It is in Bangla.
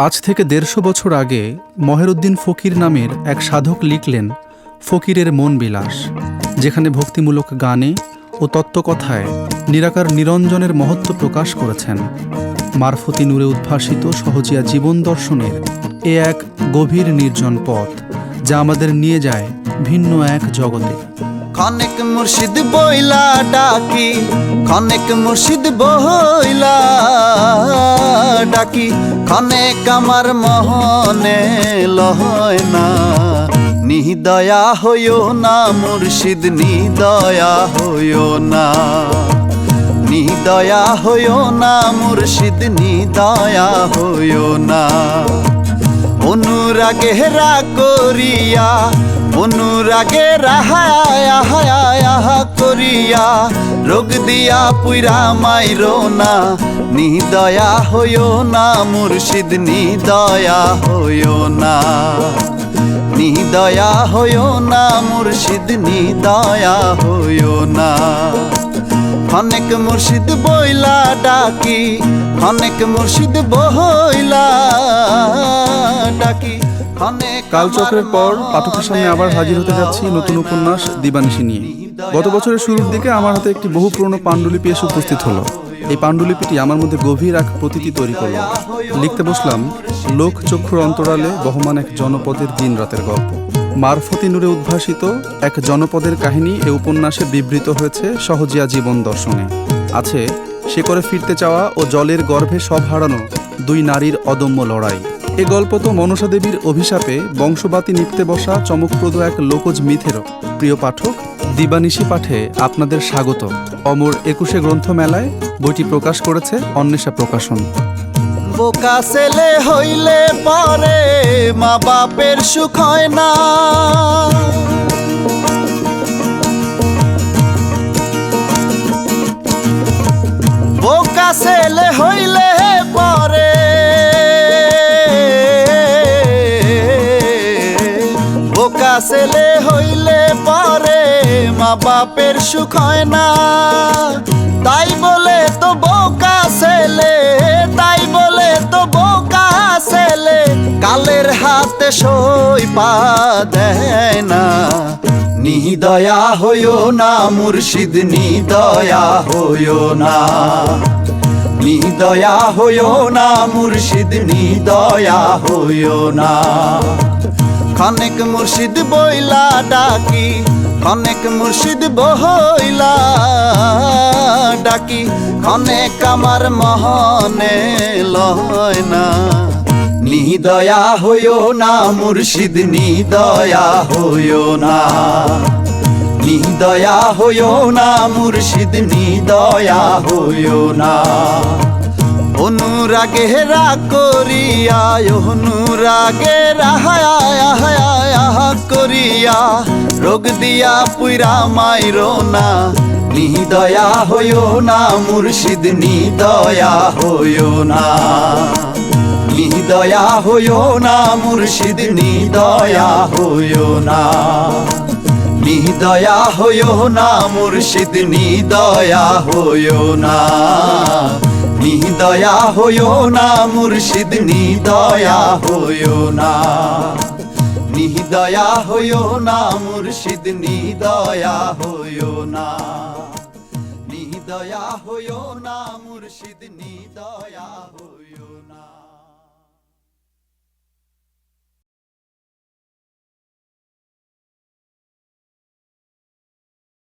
আজ থেকে ১৫০ বছর আগে মহেরউদ্দিন ফকির নামের এক সাধক লিখলেন ফকিরের মন বিলাস, যেখানে ভক্তিমূলক গানে ও তত্ত্বকথায় নিরাকার নিরঞ্জনের মহত্ব প্রকাশ করেছেন। মারফতি নূরে উদ্ভাসিত সহজিয়া জীবন দর্শনের এ এক গভীর নির্জন পথ, যা আমাদের নিয়ে যায় ভিন্ন এক জগতে। খনেক মুর্শিদ বইলা ডাকি, খনেক মুর্শিদ বইলা ডাকি, খনেক আমার মহনে লয় না। নিদয়া হইও না মুর্শিদ, নিদয়া হইও না, নিদয়া হইও না মুর্শিদ, নিদয়া হইও না। অনুরাগে হেরা করিয়া, অনুরাগে রাহা করিয়া, রোগ দিয়া পুইরা মাইরো না। নিদয়া হইও না মুর্শিদ, নিদয়া হইও না, নিদয়া হইও না মুর্শিদ, নিদয়া হইও না। খনেক মুর্শিদ বইলা ডাকি, খনেক মুর্শিদ বইলা ডাকি। কালচক্রের পর পাঠকের সামনে আবার হাজির হতে যাচ্ছি নতুন উপন্যাস দিবানিশি নিয়ে। গত বছরের শুরুর দিকে আমার হাতে একটি বহু পুরনো পাণ্ডুলিপি এসে উপস্থিত হলো। এই পাণ্ডুলিপিটি আমার মধ্যে গভীর এক প্রতীতি তৈরি করল। লিখতে বসলাম লোকচক্ষুর অন্তরালে বহমান এক জনপদের দিন রাতের গল্প। মারফতি নূরে উদ্ভাসিত এক জনপদের কাহিনী এ উপন্যাসে বিবৃত হয়েছে সহজিয়া জীবন দর্শনে। আছে সে করে ফিরতে চাওয়া ও জলের গর্ভে সব হারানো দুই নারীর অদম্য লড়াই। এ গল্প তো মনসা দেবীর অভিশাপে বংশবাতি নিপতে বসা চমকপ্রদ এক লোকজ মিথেরও। প্রিয় পাঠক, দিবানিশি পাঠে আপনাদের স্বাগত। অমর ২১শে গ্রন্থমেলায় বইটি প্রকাশ করেছে অন্বেষা প্রকাশন। বোকা ছেলে হইলে পরে মা বাপের সুখ হয় না, বোকা ছেলে হইলে পরে, বোকা ছেলে হইলে পরে মা বাপের সুখ হয় না। তাই বলে তো বোকা ছেলে, তাই বলে তো বোকা ছেলে কালের হাতে সই পা দেয় না। নিদয়া হইও না মুর্শিদ, নিদয়া হইও না, নিদয়া হইও না মুর্শিদ, নিদয়া হইও না। খনেক মুর্শিদ বইলা ডাকি, খনেক মুর্শিদ বইলা ডাকি, খনেক আমার মহনে লয় না। নিদয়া হইও না মুর্শিদ, নিদয়া হইও না, নিদয়া হইও না মুর্শিদ, নিদয়া হইও না। অনুরাগে হেরা করিয়া, অনুরাগে রাহা করিয়া, রোগ দিয়া পুইরা মাইরো না। নিদয়া হইও না মুর্শিদ, নিদয়া হইও না, নিদয়া হইও না মুর্শিদ, নিদয়া হইও না, নিদয়া হইও না মুর্শিদ, নিদয়া হইও না, নিদয়া হইও না মুর্শিদ, নিদয়া হইও না, নিদয়া হইও না মুর্শিদ, নিদয়া হইও না, নিদয়া হইও না মুর্শিদ, নিদয়া হইও।